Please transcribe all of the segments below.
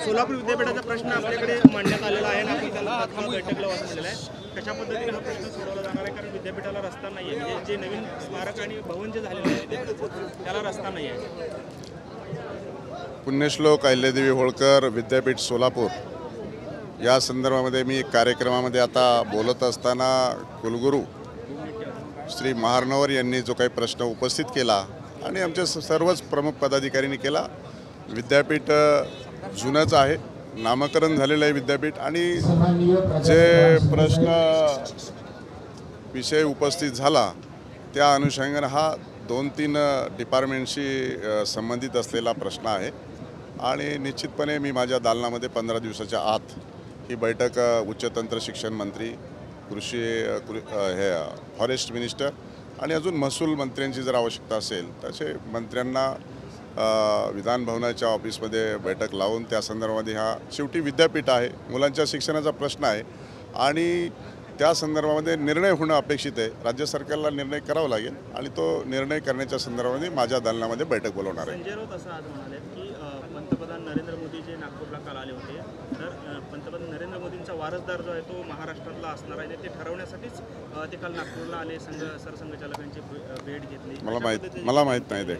सोलापूर विद्यापीठाचा प्रश्न आपल्याकडे मांडण्यात आलेला आहे आणि आपण त्याला तात्काळ बैठकला वाचलेला आहे. कशा पद्धतीने हा प्रश्न सोडवला जाणार आहे, कारण विद्यापीठाला रस्ता नाही आहे, म्हणजे जे नवीन स्मारक आणि भवन जे झालेले आहे त्याला रस्ता नाही आहे. पुण्यश्लोक अहिल्यादेवी होळकर विद्यापीठ सोलापूर या संदर्भामध्ये मी एक कार्यक्रमामध्ये आता बोलत असताना कुलगुरू श्री महार्णवर यांनी जो काही प्रश्न उपस्थित केला आणि आमच्या सर्वच प्रमुख पदाधिकाऱ्यांनी केला. विद्यापीठ जुनंच आहे, नामकरण झालेलं आहे विद्यापीठ, आणि जे प्रश्न विषय उपस्थित झाला त्या अनुषंगाने हा 2-3 डिपार्टमेंटशी संबंधित असलेला प्रश्न आहे आणि निश्चितपणे मी माझ्या दालनामध्ये 15 दिवसाच्या आत ही बैठक उच्च तंत्र शिक्षण मंत्री, फॉरेस्ट मिनिस्टर आणि अजून महसूल मंत्र्यांची जर आवश्यकता असेल तसे मंत्र्यांना विधान भवनाच्या ऑफिसमध्ये बैठक लावून त्या संदर्भामध्ये हा शेवटी विद्यापीठ आहे, मुलांच्या शिक्षणाचा प्रश्न आहे आणि त्या संदर्भामध्ये निर्णय होणं अपेक्षित आहे. राज्य सरकारला निर्णय करावा लागेल आणि तो निर्णय करण्याच्या संदर्भामध्ये माझ्या दालनामध्ये बैठक बोलवणार आहे. संजय राऊत असं आज म्हणाले की पंतप्रधान नरेंद्र मोदी जे नागपूरला काल आले होते, तर पंतप्रधान नरेंद्र मोदींचा वारसदार जो आहे तो महाराष्ट्रातला असणार आहे, ते ठरवण्यासाठीच ते काल नागपूरला आले, सरसंघचालकांची भेट घेतली. मला माहीत नाही ते.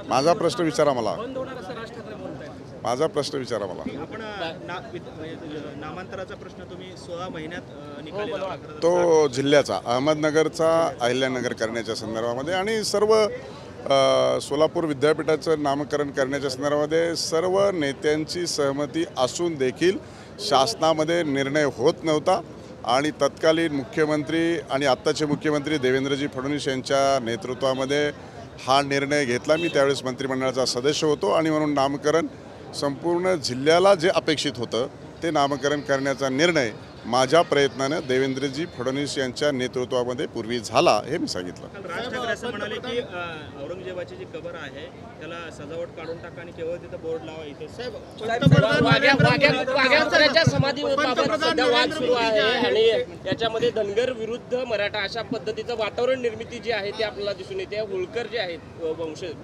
माझा प्रश्न विचारा मला. माझा प्रश्न विचारा मला. आपण नामांतराचा प्रश्न तुम्ही 16 महिन्यात निकाली लावला. तो जिल्ह्याचा अहमदनगरचा अहिल्यानगर करण्याच्या संदर्भामध्ये आणि सर्व सोलापूर विद्यापीठाचं नामकरण करण्याच्या संदर्भामध्ये सर्व नेत्यांची सहमती असून देखील शासनामध्ये निर्णय होत नव्हता आणि तत्कालीन मुख्यमंत्री आणि आत्ताचे मुख्यमंत्री देवेंद्रजी फडणवीस यांच्या नेतृत्वामध्ये हा निर्णय घेतला. मी त्यावेळेस मंत्रिमंडळाचा सदस्य होतो आणि म्हणून नामकरण संपूर्ण जिल्ह्याला जे अपेक्षित होतं ते नामकरण करण्याचा निर्णय माझ्या प्रयत्नानं देवेंद्रजी फडणवीस यांच्या नेतृत्वामध्ये पूर्वी झाला, हे मी सांगितलं. राज ठाकरे असं म्हणाले की औरंगजेबाची जी कबर आहे त्याला सजावट काढून टाका आणि केवळ तिथं बोर्ड लावा. इथे समाधीबाबत सध्या वाद सुरू आहे आणि याच्यामध्ये धनगर विरुद्ध मराठा अशा पद्धतीचं वातावरण निर्मिती जी आहे ती आपल्याला दिसून येते. होळकर जे आहेत,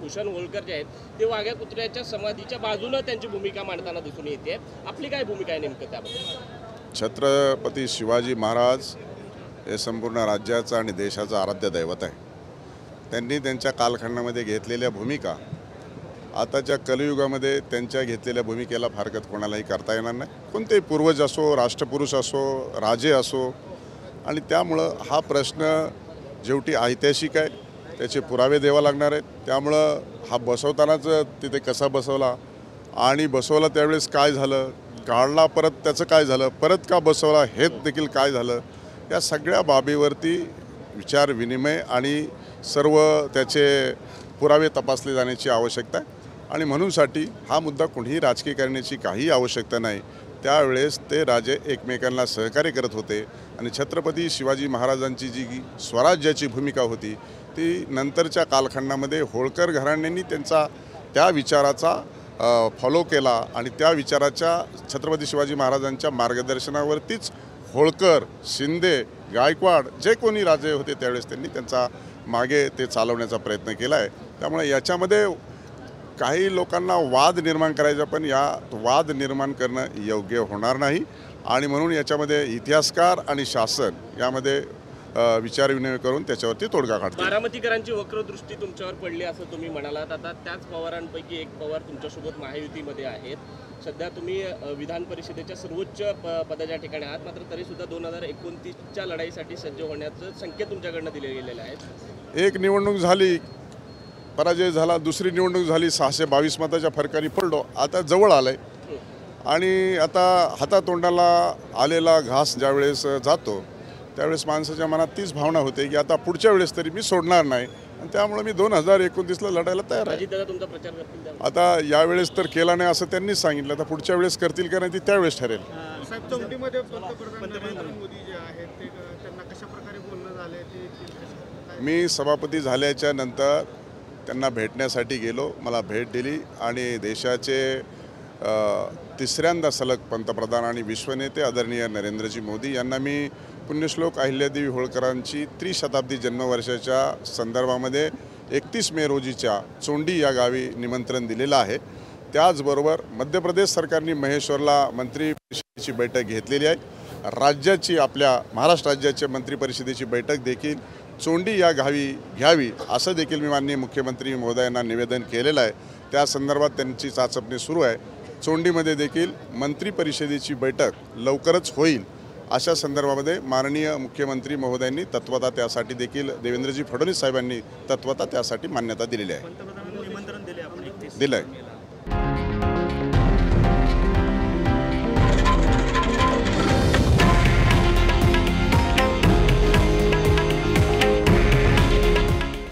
भूषण होळकर जे आहेत ते वाघ्या कुत्र्याच्या समाधीच्या बाजूनं त्यांची भूमिका मांडताना दिसून येते. आपली काय भूमिका आहे नेमकं त्याबद्दल? छत्रपती शिवाजी महाराज हे संपूर्ण राज्याचं आणि देशाचं आराध्य दैवत आहे. त्यांनी त्यांच्या कालखंडामध्ये घेतलेल्या भूमिका आताच्या कलियुगामध्ये त्यांच्या घेतलेल्या भूमिकेला फारकत कोणालाही करता येणार नाही. कोणतेही पूर्वज असो, राष्ट्रपुरुष असो, राजे असो, आणि त्यामुळं हा प्रश्न शेवटी ऐतिहासिक आहे, त्याचे पुरावे द्यावे लागणार आहेत. त्यामुळं हा बसवतानाच तिथे कसा बसवला आणि बसवला त्यावेळेस काय झालं, काढला परत त्याचं काय झालं, परत का बसवला हे देखील काय झालं, या सगळ्या बाबीवरती विचार विनिमय आणि सर्व त्याचे पुरावे तपासले जाण्याची आवश्यकता आहे. आणि म्हणूनसाठी हा मुद्दा कोणीही राजकीय करण्याची काही आवश्यकता नाही. त्यावेळेस ते राजे एकमेकांना सहकार्य करत होते आणि छत्रपती शिवाजी महाराजांची जी स्वराज्याची भूमिका होती ती नंतरच्या कालखंडामध्ये होळकर घराण्यांनी त्या विचाराचा फॉलो केला आणि त्या विचाराच्या छत्रपती शिवाजी महाराजांच्या मार्गदर्शनावरतीच होळकर, शिंदे, गायकवाड जे कोणी राजे होते त्यावेळेस त्यांनी त्यांचा मागे ते चालवण्याचा प्रयत्न केला आहे. त्यामुळे याच्यामध्ये काही लोकांना वाद निर्माण करायचा, पण या वाद निर्माण करणं योग्य होणार नाही आणि म्हणून याच्यामध्ये इतिहासकार आणि शासन यामध्ये विचारविनिमय करून त्याच्यावरती तोडगा काढतो. बारामतीकरांची वक्रदृष्टी तुमच्यावर पडली असं तुम्ही म्हणालात. आता त्याच पवारांपैकी एक पवार तुमच्यासोबत महायुतीमध्ये आहेत. सध्या तुम्ही विधान परिषदेच्या सर्वोच्च पदाच्या ठिकाणी आहात, मात्र तरीसुद्धा 2029च्या लढाईसाठी सज्ज होण्याचं संकेत तुमच्याकडनं दिले गेलेले आहेत. एक निवडणूक झाली, पराजय झाला, दुसरी निवडणूक झाली, 622 मताच्या फरकाने पडलो. आता जवळ आलं आहे आणि आता हातातोंडाला आलेला घास ज्यावेळेस जातो त्यावेळेस माणसाच्या मनात तीच भावना होते की आता पुढच्या वेळेस तरी मी सोडणार नाही आणि त्यामुळे मी 2029ला लढायला तयार आहे. तुमचा प्रचार करतील आता यावेळेस तर केला नाही असं त्यांनीच सांगितलं, आता पुढच्या वेळेस करतील का नाही ती त्यावेळेस ठरेल. साहेब, चौकीमध्ये पंतप्रधान मोदी जे आहेत ते त्यांना कशा प्रकारे बोलणं झालंय ते? मी सभापती झाल्याच्या नंतर त्यांना भेटण्यासाठी गेलो, मला भेट दिली आणि देशाचे तिसऱ्यांदा सलग पंतप्रधान आणि विश्वनेते आदरणीय नरेंद्रजी मोदी यांना मी पुण्यश्लोक अहिल्यादेवी होळकरांची त्रिशताब्दी जन्मवर्षाच्या संदर्भामध्ये 31 मे रोजीच्या चोंडी या गावी निमंत्रण दिलेलं आहे. त्याचबरोबर मध्य प्रदेश सरकारने महेश्वरला मंत्री परिषदेची बैठक घेतलेली आहे. राज्याची आपल्या महाराष्ट्र राज्याच्या मंत्रिपरिषदेची बैठक देखील चोंडी या गावी घ्यावी असं देखील मी माननीय मुख्यमंत्री महोदयांना निवेदन केलेलं आहे. त्या संदर्भात त्यांची चाचपणी सुरू आहे. चोंडीमध्ये देखील मंत्रिपरिषदेची बैठक लवकरच होईल अशा संदर्भामध्ये माननीय मुख्यमंत्री महोदयांनी तत्वता त्यासाठी देखील देवेंद्रजी फडणवीस साहेबांनी तत्वता त्यासाठी मान्यता दिलेली आहे. पंतप्रधानांनी निमंत्रण दिले आपण 31 दिलं आहे.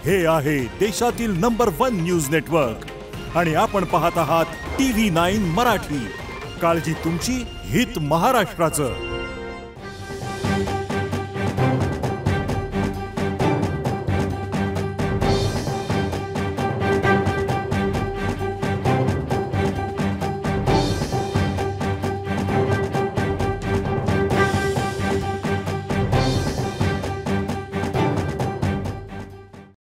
हे आहे देशातील नंबर 1 न्यूज नेटवर्क आणि आपण पाहत आहात TV9 मराठी. काळजी तुमची, हित महाराष्ट्राचं.